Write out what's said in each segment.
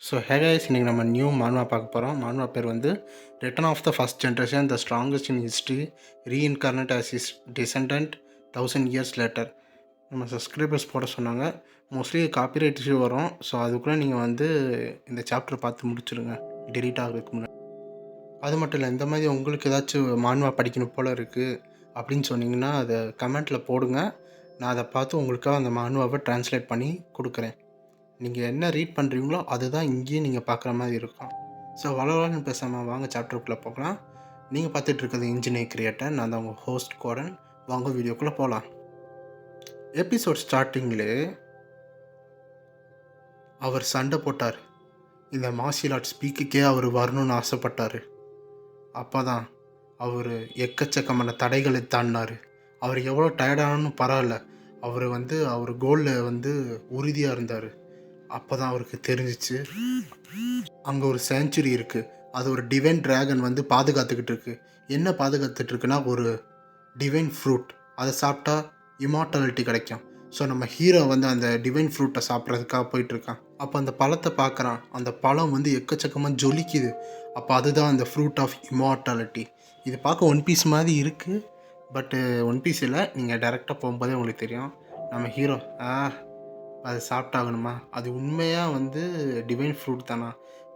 So hey guys, இன்றைக்கி நம்ம new மான்வா பார்க்க போகிறோம். மான்வா பேர் வந்து return of the first generation, the strongest in history, reincarnate as his descendant 1000 years later. நம்ம சப்ஸ்கிரைபர்ஸ் போட சொன்னாங்க. மோஸ்ட்லி காப்பிரைட் இஷ்யூ வரும். ஸோ அதுக்குள்ளே நீங்கள் வந்து இந்த சாப்டர் பார்த்து முடிச்சுடுங்க, டெலீட் ஆகிறதுக்கு முன்னாடி. அது மட்டும் இல்லை, இந்த மாதிரி உங்களுக்கு ஏதாச்சும் மான்வா படிக்கணும் போல் இருக்குது அப்படின்னு சொன்னிங்கன்னா அதை கமெண்ட்டில் போடுங்க. நான் அதை பார்த்து உங்களுக்காக அந்த மான்வாவை ட்ரான்ஸ்லேட் பண்ணி கொடுக்குறேன். நீங்கள் என்ன ரீட் பண்ணுறீங்களோ அதுதான் இங்கேயும் நீங்கள் பார்க்குற மாதிரி இருக்கும். ஸோ வளவலன்னு பேசாமல் வாங்க சாப்டருக்குள்ளே போகலாம். நீங்கள் பார்த்துட்டு இருக்கிறது இன்ஜினியர் கிரியேட்டர். நான் தான் உங்கள் ஹோஸ்ட் கோடன். வாங்க வீடியோக்குள்ளே போகலாம். எபிசோட் ஸ்டார்டிங்லே அவர் சண்டை போட்டார். இந்த மார்ஷியல் ஆர்ட்ஸ் ஸ்பீக்குக்கே அவர் வரணும்னு ஆசைப்பட்டார். அப்போ தான் அவர் எக்கச்சக்கமான தடைகளை தாண்டினார். அவர் எவ்வளோ டயர்டானு பரவாயில்ல, அவர் கோலில் உறுதியாக இருந்தார். அப்போ தான் அவருக்கு தெரிஞ்சிச்சு அங்கே ஒரு சேஞ்சுரி இருக்குது. அது ஒரு டிவைன் ட்ராகன் பாதுகாத்துக்கிட்டு இருக்கு. என்ன பாதுகாத்துட்டு இருக்குன்னா ஒரு டிவைன் ஃப்ரூட். அதை சாப்பிட்டா இமார்டாலிட்டி கிடைக்கும். ஸோ நம்ம ஹீரோ அந்த டிவைன் ஃப்ரூட்டை சாப்பிட்றதுக்காக போயிட்டுருக்கான். அப்போ அந்த பழத்தை பார்க்குறான். அந்த பழம் எக்கச்சக்கமாக ஜொலிக்குது. அப்போ அதுதான் அந்த ஃப்ரூட் ஆஃப் இமார்டாலிட்டி. இது பார்க்க ஒன் பீஸ் மாதிரி இருக்குது, பட்டு ஒன் பீஸ் இல்லை. நீங்கள் டேரெக்டாக போகும்போதே உங்களுக்கு தெரியும். நம்ம ஹீரோ அது சாப்பிட்டாகணுமா, அது உண்மையாக டிவைன் ஃப்ரூட் தானா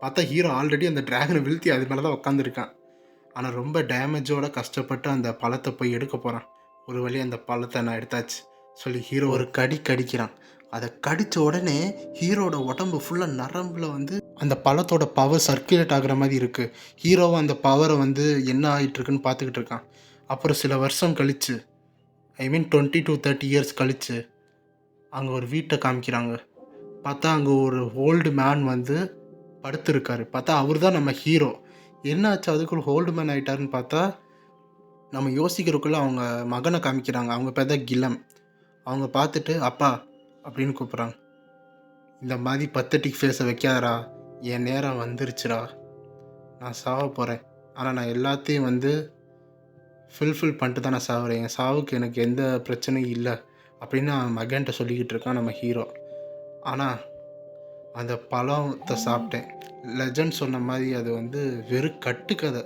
பார்த்தா ஹீரோ ஆல்ரெடி அந்த ட்ராகனை வீழ்த்தி அது மேலே தான் உட்காந்துருக்கான். ஆனால் ரொம்ப டேமேஜோடு கஷ்டப்பட்டு அந்த பழத்தை போய் எடுக்க போகிறான். ஒரு வழி அந்த பழத்தை நான் எடுத்தாச்சு சொல்லி ஹீரோ ஒரு கடிக்கிறான். அதை கடித்த உடனே ஹீரோட உடம்பு ஃபுல்லாக நரம்பில் அந்த பழத்தோட பவர் சர்க்குலேட் ஆகிற மாதிரி இருக்குது. ஹீரோவை அந்த பவரை என்ன ஆகிட்டுருக்குன்னு பார்த்துக்கிட்டு இருக்கான். அப்புறம் சில வருஷம் கழித்து, 20 to 30 years கழித்து அங்கே ஒரு வீட்டை காமிக்கிறாங்க. பார்த்தா அங்கே ஒரு ஓல்டு மேன் படுத்துருக்காரு. பார்த்தா அவர் தான் நம்ம ஹீரோ. என்ன ஆச்சு அதுக்குள்ள ஓல்டு மேன் ஆகிட்டாருன்னு பார்த்தா நம்ம யோசிக்கிறதுக்குள்ளே அவங்க மகனை காமிக்கிறாங்க. அவங்க பேர் தான் கிலம். அவங்க பார்த்துட்டு அப்பா அப்படின்னு கூப்பிட்றாங்க. இந்த மாதிரி பத்தட்டிக் ஃபேஸை வைக்காதரா, என் நேரம் வந்துருச்சுடா, நான் சாவ போகிறேன். ஆனால் நான் எல்லாத்தையும் ஃபுல்ஃபில் பண்ணிட்டு தான் நான் சாவுறேன். என் சாவுக்கு எனக்கு எந்த பிரச்சனையும் இல்லை அப்படின்னு அவன் மகன்கிட்ட சொல்லிக்கிட்டு இருக்கான் நம்ம ஹீரோ. ஆனால் அந்த பழத்தை சாப்பிட்டேன். லெஜண்ட் சொன்ன மாதிரி அது வெறும் கட்டுக்கதை.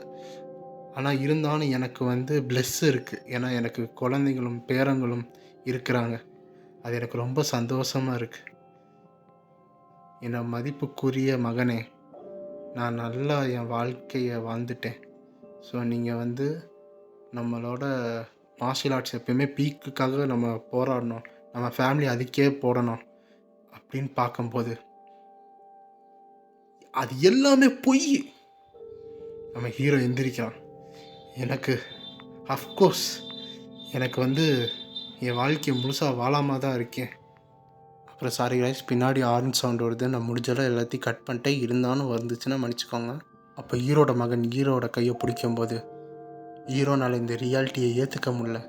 ஆனால் இருந்தாலும் எனக்கு பிளெஸ் இருக்குது. ஏன்னா எனக்கு குழந்தைகளும் பேரங்களும் இருக்கிறாங்க. அது எனக்கு ரொம்ப சந்தோஷமாக இருக்குது. என்னை மதிப்புக்குரிய மகனே, நான் நல்லா என் வாழ்க்கையை வாழ்ந்துட்டேன். ஸோ நீங்கள் நம்மளோட மார்ஷியல் ஆர்ட்ஸ் எப்பயுமே பீக்குக்காக நம்ம போராடணும், நம்ம ஃபேமிலி அதுக்கே போடணும் அப்படின்னு பார்க்கும்போது அது எல்லாமே பொய். நம்ம ஹீரோ எந்திரிக்கிறான். எனக்கு அஃப்கோர்ஸ் எனக்கு என் வாழ்க்கையை முழுசாக வாழாமல் தான் இருக்கேன். அப்புறம் சாரி கைஸ், பின்னாடி ஆரஞ்ச் சவுண்ட் வருது. நான் முடிஞ்சளவு எல்லாத்தையும் கட் பண்ணிட்டேன். இருந்தாலும் வந்துச்சுன்னா மன்னிச்சுக்கோங்க. அப்போ ஹீரோட மகன் ஹீரோட கையை பிடிக்கும்போது ஹீரோனால் இந்த ரியாலிட்டியை ஏற்றுக்க முடியல.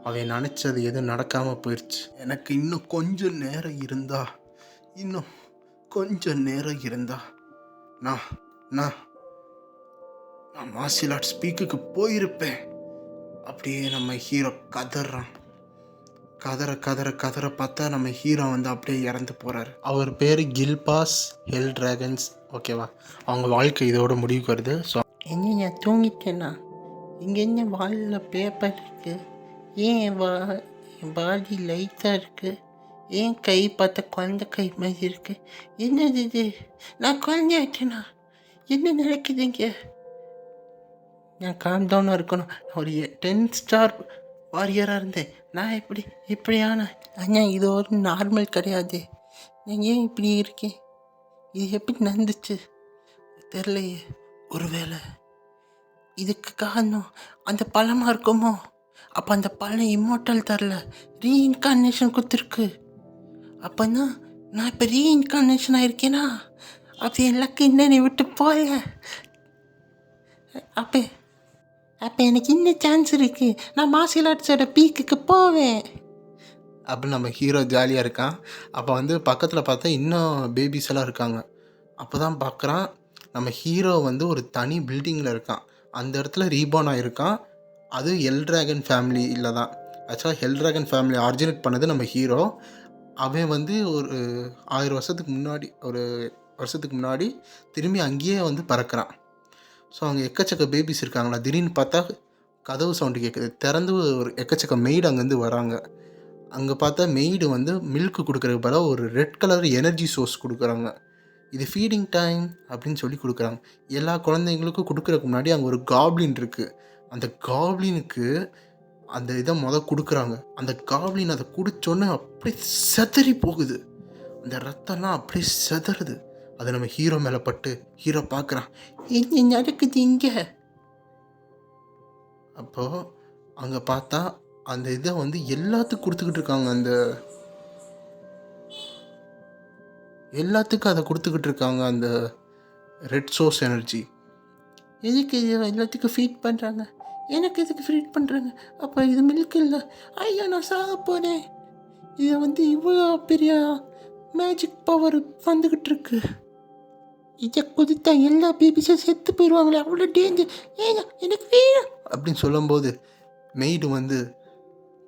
அவன் நினச்சது எதுவும் நடக்காமல் போயிடுச்சு. எனக்கு இன்னும் கொஞ்சம் நேரம் இருந்தா நான் நான் நான் மார்ஷியல் ஆர்ட்ஸ் ஸ்பீக்குக்கு போயிருப்பேன். அப்படியே நம்ம ஹீரோ கதறான். கதற பார்த்தா நம்ம ஹீரோ அப்படியே இறந்து போகிறாரு. அவர் பேர் கில்பாஸ் ஹெல் ட்ராகன்ஸ். ஓகேவா, அவங்க வாழ்க்கை இதோட முடிவுக்கு வருது. ஸோ என்ன தூங்கிட்டேன்னா இங்கே என்ன வாலில் பேப்பர் இருக்குது? ஏன் என் பாடி லைட்டாக இருக்குது? ஏன் கை பார்த்தா குழந்த கை மாதிரி இருக்குது? என்னது இது? நான் குழந்தையாட்டேனா? என்ன நடக்குதுங்க? நான் காம் டவுனாக இருக்கணும். நான் ஒரு 10 ஸ்டார் வாரியராக இருந்தேன். நான் இப்படியான ஆனால் இது ஒரு நார்மல் கிடையாது. நான் ஏன் இப்படி இருக்கேன்? இது எப்படி நடந்துச்சு தெரிலையே. ஒருவேளை இதுக்கு காரணம் அந்த பழமாக இருக்குமோ? அப்போ அந்த பழம் இம்மோர்டல் தரல, ரீஇன்கார்னேஷன் கொடுத்துருக்கு. அப்போனா நான் இப்போ ரீஇன்கார்னேஷன் ஆகிருக்கேனா? அப்போ என் லக்கு என்னை விட்டு போய. அப்போ எனக்கு இன்னும் சான்ஸ் இருக்குது. நான் மார்ஷியல் ஆர்ட்ஸோட பீக்குக்கு போவேன் அப்படின்னு நம்ம ஹீரோ ஜாலியாக இருக்கான். அப்போ பக்கத்தில் பார்த்தா இன்னும் பேபிஸ் எல்லாம் இருக்காங்க. அப்போ தான் பார்க்குறான் நம்ம ஹீரோ ஒரு தனி பில்டிங்கில் இருக்கான். அந்த இடத்துல ரீபார்ன் ஆகிருக்கான். அது ஹெல் ட்ராகன் ஃபேமிலியில் தான். ஆக்சுவலாக ஹெல் ட்ராகன் ஃபேமிலி ஆரிஜினேட் பண்ணது நம்ம ஹீரோ. அவன் ஒரு 1000 வருஷத்துக்கு முன்னாடி, ஒரு வருஷத்துக்கு முன்னாடி திரும்பி அங்கேயே வந்து பறக்கிறான். ஸோ அங்கே எக்கச்சக்க பேபிஸ் இருக்காங்களா, திடீர்னு பார்த்தா கதவு சவுண்டு கேட்குது. திறந்து ஒரு எக்கச்சக்க மெய்டு அங்கேருந்து வராங்க. அங்கே பார்த்தா மெய்டு வந்து மில்க் கொடுக்குறதுக்கு பதிலாக ஒரு ரெட் கலர் எனர்ஜி சோர்ஸ் கொடுக்குறாங்க. இது ஃபீடிங் டைம் அப்படின்னு சொல்லி கொடுக்குறாங்க. எல்லா குழந்தைங்களுக்கும் கொடுக்குறதுக்கு முன்னாடி அங்கே ஒரு காப்ளின் இருக்குது. அந்த காப்ளினுக்கு அந்த இதை கொடுக்குறாங்க. அந்த காப்ளின் அதை குடித்தோன்னே அப்படியே செதறி போகுது. அந்த ரத்தம்லாம் அப்படியே செதறுது. அது நம்ம ஹீரோ மேலே பட்டு ஹீரோ பார்க்குறான், என்ன நடக்குது இங்கே? அப்போது அங்கே பார்த்தா அந்த இதை வந்து எல்லாத்துக்கும் கொடுத்துக்கிட்டு இருக்காங்க. எல்லாத்துக்கும் அதை கொடுத்துக்கிட்டு இருக்காங்க, அந்த ரெட் சோர்ஸ் எனர்ஜி. எதுக்கு இது எல்லாத்துக்கும் ஃபீட் பண்ணுறாங்க? எனக்கு எதுக்கு ஃபீட் பண்ணுறாங்க? அப்போ இது மில்க் இல்லை. ஐயா நான் சாக போகிறேன். இதை வந்து இவ்வளோ பெரிய மேஜிக் பவர் வந்துக்கிட்டு இருக்கு. இதை குதித்தா எல்லா பேபிஸும் செத்து போயிடுவாங்களே, அவ்வளோ டேஞ்சர். ஏங்க எனக்கு வேணும் அப்படின்னு சொல்லும்போது மெய்டு வந்து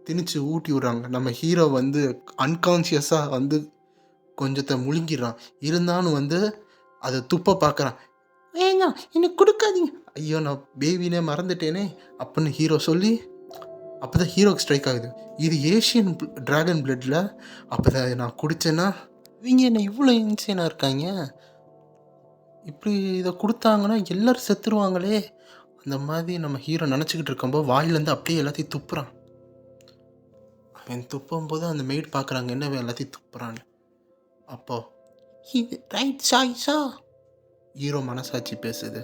திணிச்சு ஊட்டி விட்றாங்க. நம்ம ஹீரோ வந்து அன்கான்ஷியஸாக வந்து கொஞ்சத்தை முழுங்கிடுறான். இருந்தாலும் வந்து அதை துப்ப பார்க்குறான். வேணாம் எனக்கு கொடுக்காதீங்க. ஐயோ நான் பேபினே மறந்துட்டேனே அப்படின்னு ஹீரோ சொல்லி அப்போ தான் ஹீரோக்கு ஸ்ட்ரைக் ஆகுது, இது ஏஷியன் ட்ராகன் பிளட்டில். அப்போ தான் நான் குடித்தேன்னா இவங்க என்ன இவ்வளோ இன்சேனாக இருக்காங்க, இப்படி இதை கொடுத்தாங்கன்னா எல்லோரும் செத்துருவாங்களே. அந்த மாதிரி நம்ம ஹீரோ நினச்சிக்கிட்டு இருக்கும்போது வாயிலேருந்து அப்படியே எல்லாத்தையும் துப்புறான். அவன் துப்பும்போது அந்த மெய்ட் பார்க்குறாங்க, என்ன எல்லாத்தையும் துப்புறான்னு. அப்போ இது ரைட் சாய்ஸா? ஹீரோ மனசாட்சி பேசுது.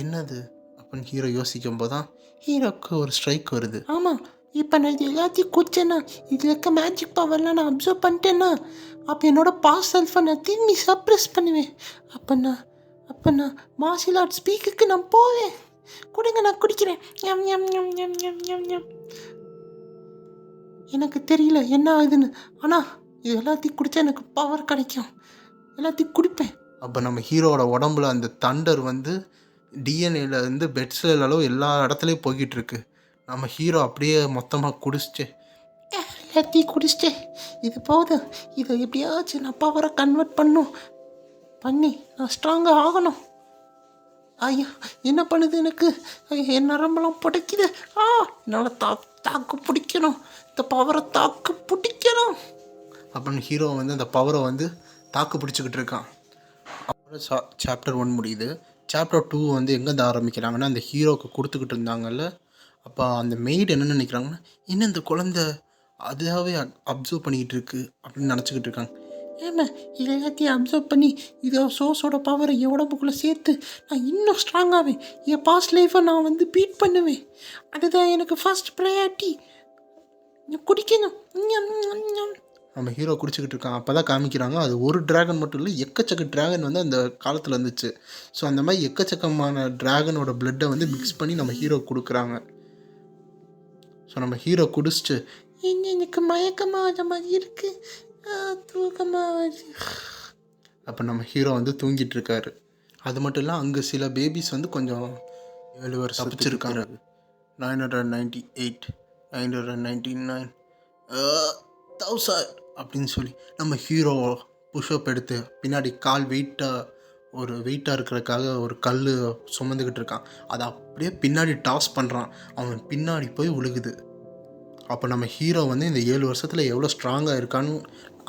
என்னது அப்படின்னு ஹீரோ யோசிக்கும் போது தான் ஹீரோக்கு ஒரு ஸ்ட்ரைக் வருது. ஆமாம், இப்போ நான் இது எல்லாத்தையும் குடிச்சேன்னா, இதில் இருக்க மேஜிக் பவர்லாம் நான் அப்சர்வ் பண்ணிட்டேன்னா, அப்போ என்னோடய பாஸ் செல்ஃபை நான் திரும்பி சப்ரெஸ் பண்ணுவேன். அப்போ நான் மார்ஷியல் ஆர்ட் ஸ்பீக்குக்கு நான் போவேன். கொடுங்க நான் குடிக்கிறேன். ஞம் ஞம் ஞம் ஞம் ஞம் ஞம் ஞம். எனக்கு தெரியல என்ன ஆகுதுன்னு, ஆனால் இது எல்லாத்தையும் குடித்தா எனக்கு பவர் கிடைக்கும். எல்லாத்தையும் குடிப்பேன். அப்போ நம்ம ஹீரோவோட உடம்புல அந்த தண்டர் வந்து டிஎன்ஏல இருந்து பெட் செல் அளவு எல்லா இடத்துலையும் போய்கிட்டு இருக்கு. நம்ம ஹீரோ அப்படியே மொத்தமாக குடிச்சிட்டு எல்லாத்தையும் குடிச்சிட்டேன். இது போதும். இதை எப்படியாச்சும் நான் பவரை கன்வெர்ட் பண்ணி நான் ஸ்ட்ராங்காக ஆகணும். ஐயா என்ன பண்ணுது எனக்கு? என் நரம்பெல்லாம் புடைக்குது. என்னால் தாக்கு பிடிக்கணும். இந்த பவரை தாக்கு பிடிக்கணும் அப்படின்னு ஹீரோ வந்து அந்த பவரை வந்து தாக்கு பிடிச்சிக்கிட்டு இருக்கான். அப்புறம் சாப்டர் 1 முடியுது. சாப்டர் 2 வந்து எங்கேருந்து ஆரம்பிக்கிறாங்கன்னா, அந்த ஹீரோவுக்கு கொடுத்துக்கிட்டு இருந்தாங்கல்ல, அப்போ அந்த மெய்டு என்ன நினைக்கிறாங்கன்னா, இன்னும் இந்த குழந்தை அதாவே அப்சர்வ் பண்ணிக்கிட்டு இருக்கு அப்படின்னு நினச்சிக்கிட்டு இருக்காங்க. ஏன்னா இது எல்லாத்தையும் அப்சர்வ் பண்ணி இதை சோர்ஸோட பவரை என் உடம்புக்குள்ளே சேர்த்து நான் இன்னும் ஸ்ட்ராங்காகவேன். என் பாஸ்ட் லைஃப்பை நான் வந்து பீட் பண்ணுவேன். அதுதான் எனக்கு ஃபர்ஸ்ட் ப்ரையாரிட்டி. குடிக்கணும். நம்ம ஹீரோ குடிச்சிக்கிட்டு இருக்கான். அப்போ தான் காமிக்கிறாங்க, அது ஒரு ட்ராகன் மட்டும் இல்லை, எக்கச்சக்க ட்ராகன் வந்து அந்த காலத்தில் இருந்துச்சு. ஸோ அந்த மாதிரி எக்கச்சக்கமான ட்ராகனோட பிளட்டை வந்து மிக்ஸ் பண்ணி நம்ம ஹீரோ கொடுக்குறாங்க. ஸோ நம்ம ஹீரோ குடிச்சிட்டு எனக்கு மயக்கமாக மாதிரி இருக்கு, தூக்கமாக. அப்போ நம்ம ஹீரோ வந்து தூங்கிட்டு இருக்காரு. அது மட்டும் இல்லை, அங்கே சில பேபிஸ் வந்து கொஞ்சம் 7 வருஷம் தப்பிச்சிருக்காங்க. 998, 999, 1000 அப்படின்னு சொல்லி நம்ம ஹீரோ புஷ்அப் எடுத்து பின்னாடி கால் வெயிட்டாக இருக்கிறதுக்காக ஒரு கல் சுமந்துக்கிட்டு இருக்கான். அதை அப்படியே பின்னாடி டாஸ் பண்ணுறான். அவன் பின்னாடி போய் விழுகுது. அப்போ நம்ம ஹீரோ வந்து இந்த 7 வருஷத்தில் எவ்வளோ ஸ்ட்ராங்காக இருக்கான்னு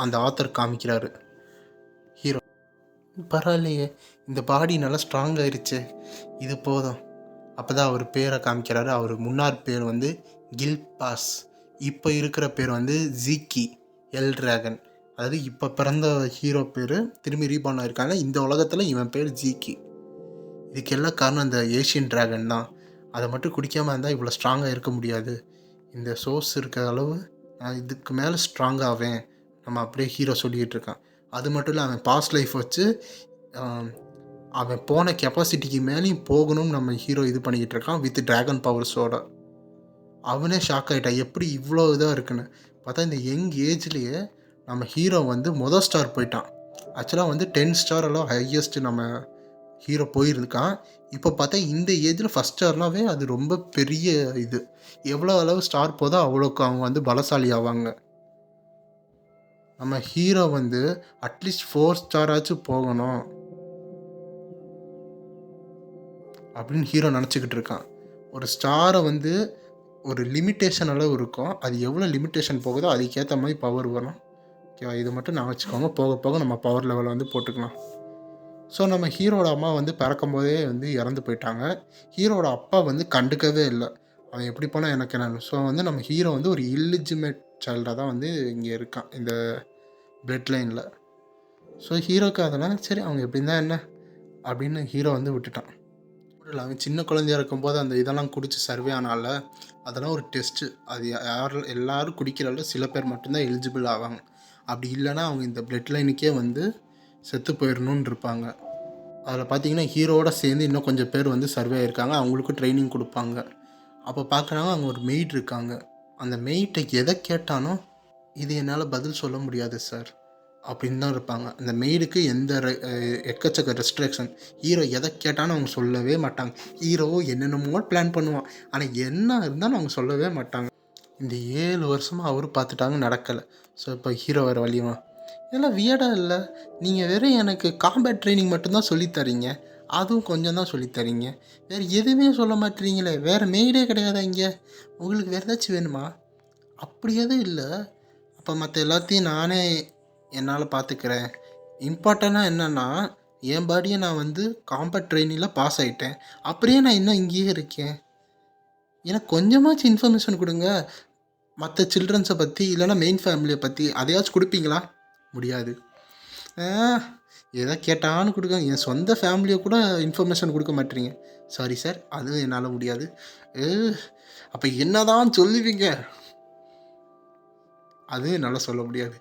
அந்த ஆத்தர் காமிக்கிறாரு. ஹீரோ பரவாயில்லையே, இந்த பாடி நல்லா ஸ்ட்ராங் ஆயிடுச்சு, இது போதும். அப்போ தான் அவர் பேரை காமிக்கிறாரு. அவர் முன்னாள் பேர் வந்து கில்பாஸ், இப்போ இருக்கிற பேர் வந்து ஜீக்கி எல் ட்ராகன். அதாவது இப்போ பிறந்த ஹீரோ பேர் திரும்பி ரீபார்ன் ஆயிருக்காங்க. இந்த உலகத்தில் இவன் பேர் ஜீக்கி. இதுக்கெல்லாம் காரணம் இந்த ஏஷியன் ட்ராகன் தான். அதை மட்டும் குடிக்காமல் இருந்தால் இவ்வளோ ஸ்ட்ராங்காக இருக்க முடியாது. இந்த சோர்ஸ் இருக்கிற அளவு நான் இதுக்கு மேலே ஸ்ட்ராங்காகவேன் நம்ம அப்படியே ஹீரோ சொல்லிக்கிட்டு இருக்கான். அது மட்டும் இல்லை, அவன் பாஸ்ட் லைஃப் வச்சு அவன் போன கெப்பாசிட்டிக்கு மேலேயும் போகணும்னு நம்ம ஹீரோ இது பண்ணிக்கிட்டு இருக்கான் வித் ட்ராகன் பவர்ஸோட. அவனே ஷாக் ஆகிட்டான், எப்படி இவ்வளோ இதாக இருக்குன்னு பார்த்தா. இந்த யங் ஏஜ்லேயே நம்ம ஹீரோ வந்து மொதல் ஸ்டார் போயிட்டான். ஆக்சுவலாக வந்து 10 ஸ்டார் எல்லாம் ஹையஸ்ட்டு நம்ம ஹீரோ போயிருக்கான். இப்போ பார்த்தா இந்த ஏஜில் ஃபஸ்ட் ஸ்டார்னாவே அது ரொம்ப பெரிய இது. எவ்வளோ அளவு ஸ்டார் போதோ அவ்வளோக்கு அவங்க வந்து பலசாலி ஆவாங்க. நம்ம ஹீரோ வந்து அட்லீஸ்ட் 4 ஸ்டாராச்சும் போகணும் அப்படின்னு ஹீரோ நினச்சிக்கிட்டு இருக்கான். ஒரு ஸ்டாரை வந்து ஒரு லிமிட்டேஷன் அளவு இருக்கும். அது எவ்வளோ லிமிட்டேஷன் போகுதோ அதுக்கேற்ற மாதிரி பவர் வரும். ஓகேவா? இது மட்டும் நான் வச்சுக்கோங்க. போக போக நம்ம பவர் லெவலை வந்து போட்டுக்கலாம். ஸோ நம்ம ஹீரோட அம்மா வந்து பிறக்கும்போதே வந்து இறந்து போயிட்டாங்க. ஹீரோட அப்பா வந்து கண்டுக்கவே இல்லை. அவன் எப்படி போனால் எனக்கு என்னன்னு. ஸோ வந்து நம்ம ஹீரோ வந்து ஒரு இல்லிஜிமேட் சைல்டாக தான் வந்து இங்கே இருக்கான் இந்த பிளட் லைனில். ஸோ ஹீரோக்கு அதெல்லாம் சரி அவங்க எப்படி இருந்தால் என்ன அப்படின்னு ஹீரோ வந்து விட்டுட்டான். இல்லை அவன் சின்ன குழந்தையா இருக்கும்போது அந்த இதெல்லாம் குடிச்சு சர்வே ஆனால அதெல்லாம் ஒரு டெஸ்ட்டு. அது யார் எல்லோரும் குடிக்கிறதில்ல, சில பேர் மட்டும்தான் எலிஜிபிள் ஆவாங்க. அப்படி இல்லைன்னா அவங்க இந்த பிளட் லைனுக்கே வந்து செத்து போயிடணுன்னு இருப்பாங்க. அதில் பார்த்தீங்கன்னா ஹீரோவோட சேர்ந்து இன்னும் கொஞ்சம் பேர் வந்து சர்வே ஆயிருக்காங்க. அவங்களுக்கும் ட்ரைனிங் கொடுப்பாங்க. அப்போ பார்க்குறாங்க அங்கே ஒரு மெய்ட் இருக்காங்க. அந்த மெய்ட்டை எதை கேட்டாலும் இது என்னால் பதில் சொல்ல முடியாது சார் அப்படின்னு தான் இருப்பாங்க. அந்த மெய்டுக்கு எந்த எக்கச்சக்க ரெஸ்ட்ரிக்ஷன். ஹீரோ எதை கேட்டாலும் அவங்க சொல்லவே மாட்டாங்க. ஹீரோ என்னென்னமோ பிளான் பண்ணுவான், ஆனால் என்ன இருந்தாலும் அவங்க சொல்லவே மாட்டாங்க. இந்த 7 வருஷமாக அவரும் பார்த்துட்டாங்க, நடக்கலை. ஸோ இப்போ ஹீரோ வேறு வழியுமா? இதெல்லாம் வியர்டாக இல்லை? நீங்கள் வெறும் எனக்கு காம்பேட் ட்ரைனிங் மட்டும்தான் சொல்லித்தரீங்க, அதுவும் கொஞ்சம் தான் சொல்லித்தரீங்க, வேறு எதுவுமே சொல்ல மாட்டேறீங்களே. வேறு மெய்டே கிடையாதா இங்கே? உங்களுக்கு வேறு ஏதாச்சும் வேணுமா? அப்படி எதுவும் இல்லை. அப்போ மற்ற எல்லாத்தையும் நானே என்னால் பார்த்துக்கிறேன். இம்பார்ட்டண்ட்டாக என்னென்னா என் பாடியை நான் வந்து காம்பேட் ட்ரைனிங்கில் பாஸ் ஆகிட்டேன். அப்படியே நான் இன்னும் இங்கேயே இருக்கேன். எனக்கு கொஞ்சமாச்சும் இன்ஃபர்மேஷன் கொடுங்க. மற்ற சில்ட்ரன்ஸை பற்றி இல்லைனா மெயின் ஃபேமிலியை பற்றி அதையாச்சும் கொடுப்பீங்களா? முடியாது. எதை கேட்டான்னு கொடுங்க. என் சொந்த ஃபேமிலியை கூட இன்ஃபர்மேஷன் கொடுக்க மாட்டேறீங்க. சாரி சார், அதுவும் என்னால் முடியாது. அப்போ என்ன தான் சொல்லுவீங்க? அதுவும் என்னால் சொல்ல முடியாது.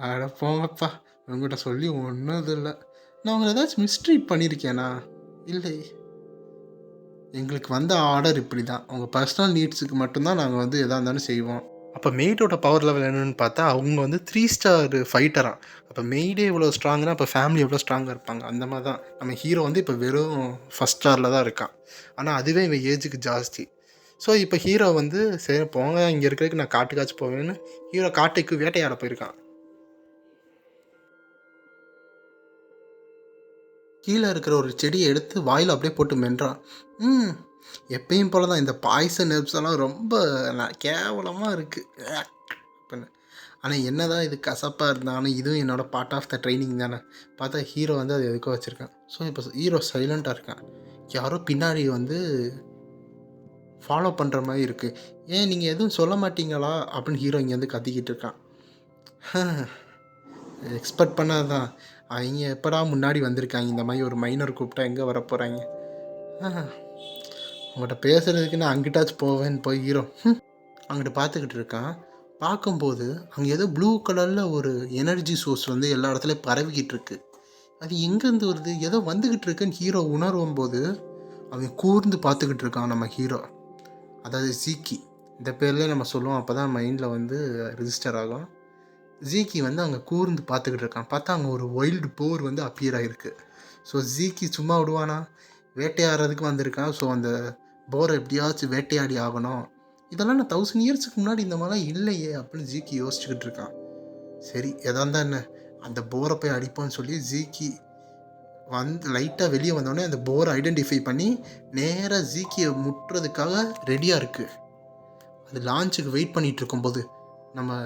அட போங்கப்பா, உங்கள்கிட்ட சொல்லி ஒன்றும் இது இல்லை. நான் உங்களை ஏதாச்சும் மிஸ்ட்ரீட் பண்ணியிருக்கேனா? இல்லை. எங்களுக்கு வந்த ஆர்டர் இப்படி தான். உங்கள் பர்சனல் நீட்ஸுக்கு மட்டும்தான் நாங்கள் வந்து எதாக இருந்தாலும் செய்வோம். அப்போ மெய்டோட பவர் லெவல் என்னென்னு பார்த்தா அவங்க வந்து 3 ஸ்டார் ஃபைட்டராக. அப்போ மெய்டே இவ்வளோ ஸ்ட்ராங்குனா அப்போ ஃபேமிலி எவ்வளோ ஸ்ட்ராங்காக இருப்பாங்க. அந்த மாதிரி தான் நம்ம ஹீரோ வந்து இப்போ வெறும் ஃபஸ்ட் ஸ்டாரில் தான் இருக்கான். ஆனால் அதுவே இவன் ஏஜுக்கு ஜாஸ்தி. ஸோ இப்போ ஹீரோ வந்து சரி போங்க, இங்கே இருக்கிறதுக்கு நான் காட்டுக்காச்சும் போவேன்னு ஹீரோ காட்டுக்கு வேட்டையாட போயிருக்கான். கீழே இருக்கிற ஒரு செடியை எடுத்து வாயில் அப்படியே போட்டு மென்றான். எப்பயும் போல தான் இந்த பாய்சன் ஹெர்ப்ஸ் எல்லாம் ரொம்ப கேவலமாக இருக்குது அப்படின்னு. ஆனால் என்ன தான் இது கசப்பாக இருந்தாலும் இதுவும் என்னோடய பார்ட் ஆஃப் த ட்ரைனிங் தானே. பார்த்தா ஹீரோ வந்து அது எதுக்கோ வச்சுருக்கான். ஸோ இப்போ ஹீரோ சைலண்ட்டாக இருக்கான். யாரோ பின்னாடி வந்து ஃபாலோ பண்ணுற மாதிரி இருக்குது. ஏன் நீங்கள் எதுவும் சொல்ல மாட்டீங்களா அப்படின்னு ஹீரோ இங்கேருந்து கத்திக்கிட்டு இருக்கான். எக்ஸ்பெக்ட் பண்ணாதான் அவங்க எப்படா முன்னாடி வந்திருக்காங்க. இந்த மாதிரி ஒரு மைனர் கூப்பிட்டா எங்கே வர போகிறாங்க? அவங்கள்ட்ட பேசுகிறதுக்கு நான் அங்கிட்டாச்சும் போவேன்னு போய் ஹீரோ அங்கிட்ட பார்த்துக்கிட்டு இருக்கான். பார்க்கும்போது அங்கே ஏதோ ப்ளூ கலரில் ஒரு எனர்ஜி சோர்ஸ் வந்து எல்லா இடத்துலையும் பரவிக்கிட்டு இருக்கு. அது எங்கேருந்து வருது, ஏதோ வந்துக்கிட்டு இருக்குன்னு ஹீரோ உணரும் போது அவன் கூர்ந்து பார்த்துக்கிட்டு இருக்கான் நம்ம ஹீரோ. அதாவது ஜீக்கி இந்த பேர்லேயே நம்ம சொல்லுவோம், அப்போ தான் மைண்டில் வந்து ரிஜிஸ்டர் ஆகும். ஜீக்கி வந்து அங்கே கூர்ந்து பார்த்துக்கிட்டு இருக்கான். பார்த்தா அங்கே ஒரு வைல்டு போர் வந்து அப்பியர் ஆகிருக்கு. ஸோ ஜீக்கி சும்மா விடுவானா? வேட்டையாடுறதுக்கு வந்திருக்கான். ஸோ அந்த போரை எப்படியாச்சும் வேட்டையாடி ஆகணும். இதெல்லாம் நான் 1000 இயர்ஸுக்கு முன்னாடி இந்த மாதிரிலாம் இல்லையே அப்படின்னு ஜீக்கி யோசிச்சுக்கிட்டு இருக்கான். சரி எதா இருந்தால் என்ன, அந்த போரை போய் அடிப்போன்னு சொல்லி ஜீக்கி வந்து லைட்டாக வெளியே வந்தோடனே அந்த போரை ஐடென்டிஃபை பண்ணி நேராக ஜீக்கியை முட்டுறதுக்காக ரெடியாக இருக்குது. அது லான்ச்சுக்கு வெயிட் பண்ணிகிட்டு இருக்கும்போது நம்ம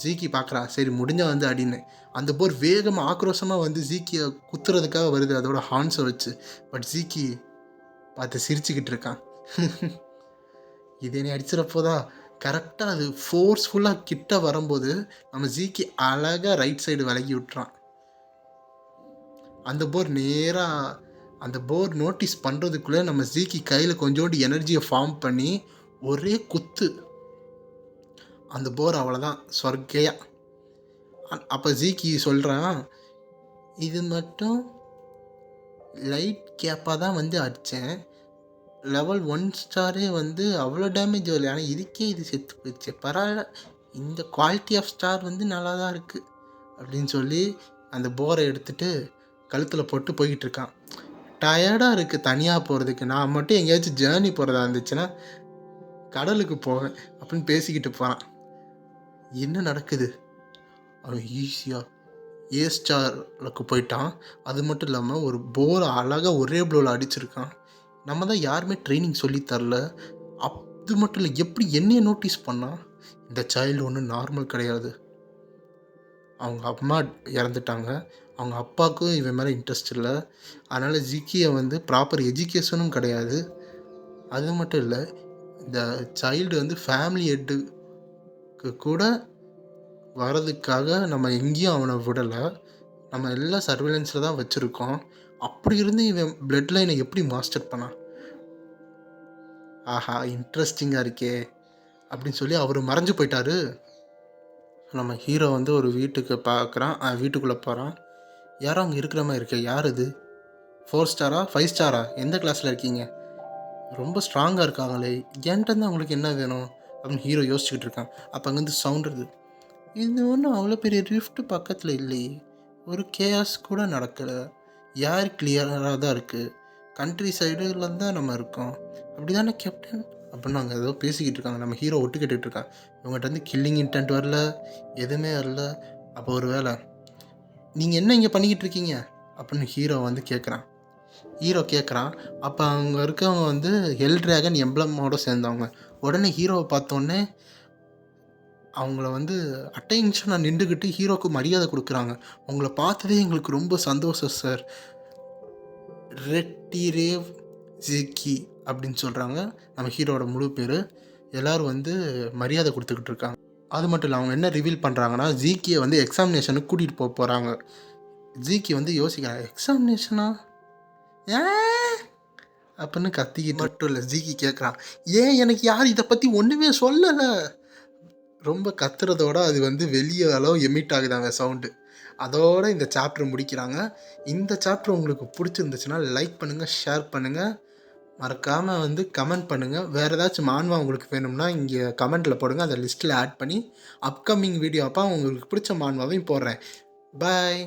ஜீக்கி பார்க்குறா. சரி முடிஞ்சா வந்து அடின்னு அந்த போர் வேகமாக ஆக்ரோஷமாக வந்து ஜீக்கியை குத்துறதுக்காக வருது அதோட ஹார்ன்ஸை வச்சு. பட் ஜீக்கி பார்த்து சிரிச்சுக்கிட்டு இருக்கான். இது என்னை அடிச்சிடப்போதா? கரெக்டாக அது ஃபோர்ஸ்ஃபுல்லாக கிட்ட வரும்போது நம்ம ஜீக்கி அழகாக ரைட் சைடு விலகி விட்டுறான். அந்த போர் நேராக அந்த போர் நோட்டீஸ் பண்ணுறதுக்குள்ளே நம்ம ஜீக்கி கையில் கொஞ்சோண்டு எனர்ஜியை ஃபார்ம் பண்ணி ஒரே குத்து. அந்த போர் அவ்வளோதான் சொர்க்கையா. அப்போ ஜீக்கி சொல்கிறான், இது மட்டும் லைட் கேப்பாக தான் வந்து அடித்தேன். லெவல் 1 ஸ்டாரே வந்து அவ்வளோ டேமேஜ் வரல, ஆனால் இதுக்கே இது செத்து போயிடுச்சு. பரவாயில்ல, இந்த குவாலிட்டி ஆஃப் ஸ்டார் வந்து நல்லா தான் இருக்குது அப்படின்னு சொல்லி அந்த போரை எடுத்துகிட்டு கழுத்தில் போட்டு போய்கிட்டு இருக்கான். டயர்டாக இருக்குது தனியாக போகிறதுக்கு. நான் மட்டும் எங்கேயாச்சும் ஜேர்னி போகிறதா இருந்துச்சுன்னா கடலுக்கு போவேன் அப்படின்னு பேசிக்கிட்டு போகிறான். என்ன நடக்குது? அவன் ஈஸியாக ஏ ஸ்டாருக்கு போயிட்டான். அது மட்டும் இல்லாமல் ஒரு போரை அழகாக ஒரே ப்ளோவில் அடிச்சிருக்கான். நம்ம தான் யாருமே ட்ரைனிங் சொல்லித் தரல. அது மட்டும் இல்லை, எப்படி என்னைய நோட்டீஸ் பண்ணான். இந்த சைல்டு ஒன்றும் நார்மல் கிடையாது. அவங்க அம்மா இறந்துட்டாங்க. அவங்க அப்பாவுக்கும் இவன் மேலே இன்ட்ரெஸ்ட் இல்லை. அதனால் ஜிக்கியை வந்து ப்ராப்பர் எஜுகேஷனும் கிடையாது. அது மட்டும் இல்லை, இந்த சைல்டு வந்து ஃபேமிலி ஹெட்டுக்கு கூட வரதுக்காக நம்ம எங்கேயும் அவனை விடலை. நம்ம எல்லாம் சர்வேலன்ஸில் தான் வச்சுருக்கோம். அப்படி இருந்து இவன் பிளட் லைனை எப்படி மாஸ்டர் பண்ணான்? ஆஹா, இன்ட்ரெஸ்டிங்காக இருக்கே அப்படின்னு சொல்லி அவர் மறைஞ்சு போயிட்டாரு. நம்ம ஹீரோ வந்து ஒரு வீட்டுக்கு பார்க்குறான். வீட்டுக்குள்ளே போகிறான். யாரோ அங்கே இருக்கிற மாதிரி இருக்கே, யார் இது? 4 ஸ்டாரா 5 ஸ்டாரா? எந்த கிளாஸில் இருக்கீங்க? ரொம்ப ஸ்ட்ராங்காக இருக்காங்களே, என்கிட்ட அவங்களுக்கு என்ன வேணும் அப்படின்னு ஹீரோ யோசிச்சுக்கிட்டு இருக்கான். அப்போ அங்கேருந்து சவுண்ட் இருக்குது. இது ஒன்றும் அவ்வளோ பெரிய ரிஃப்ட் பக்கத்தில் இல்லையே, ஒரு கேஸ் கூட நடக்கலை, ஏர் கிளியராக தான் இருக்குது, கண்ட்ரி சைடில் தான் நம்ம இருக்கோம், அப்படி தானே கேப்டன் அப்படின்னு அங்கே ஏதோ பேசிக்கிட்டு இருக்காங்க. நம்ம ஹீரோ ஒட்டு கேட்டுட்டு இருக்கான். இவங்ககிட்ட வந்து கில்லிங் இன்டென்ட் வரல, எதுவுமே வரல. அப்போ ஒரு வேளை நீங்கள் என்ன இங்கே பண்ணிக்கிட்டு இருக்கீங்க அப்படின்னு ஹீரோ வந்து கேட்குறான். அப்போ அங்கே இருக்கவங்க வந்து ஹெல் ட்ராகன் எம்ப்ளமோடு சேர்ந்தவங்க. உடனே ஹீரோவை பார்த்தோன்னே அவங்கள வந்து அட்டென்ஷனாக நின்றுக்கிட்டு ஹீரோவுக்கு மரியாதை கொடுக்குறாங்க. உங்களை பார்த்ததே எங்களுக்கு ரொம்ப சந்தோஷம் சார், ரெட்டிரேவ் ஜிக்கி அப்படின்னு சொல்கிறாங்க. நம்ம ஹீரோவோட முழு பேர். எல்லோரும் வந்து மரியாதை கொடுத்துக்கிட்டு இருக்காங்க. அது மட்டும் இல்லை, அவங்க என்ன ரிவீல் பண்ணுறாங்கன்னா, ஜிக்கியை வந்து எக்ஸாமினேஷனுக்கு கூட்டிகிட்டு போக போகிறாங்க. ஜிக்கி வந்து யோசிக்கிறாங்க, எக்ஸாமினேஷனா ஏன் அப்படின்னு கத்திக்கிட்டு மட்டும் இல்லை, ஜிக்கி கேட்குறான், ஏன் எனக்கு யார் இதை பற்றி ஒன்றுமே சொல்லலை. ரொம்ப கத்துறதோட அது வந்து வெளியே அளவு எமிட் ஆகுதாங்க சவுண்டு. அதோட இந்த சாப்டர் முடிக்கிறாங்க. இந்த சாப்டர் உங்களுக்கு பிடிச்சிருந்துச்சுன்னா லைக் பண்ணுங்கள், ஷேர் பண்ணுங்கள், மறக்காமல் வந்து கமெண்ட் பண்ணுங்கள். வேறு ஏதாச்சும் மான்வா உங்களுக்கு வேணும்னா இங்கே கமெண்ட்டில் போடுங்க. அதை லிஸ்ட்டில் ஆட் பண்ணி அப்கமிங் வீடியோ அப்போ உங்களுக்கு பிடிச்ச மான்வாவையும் போடுறேன். பாய்.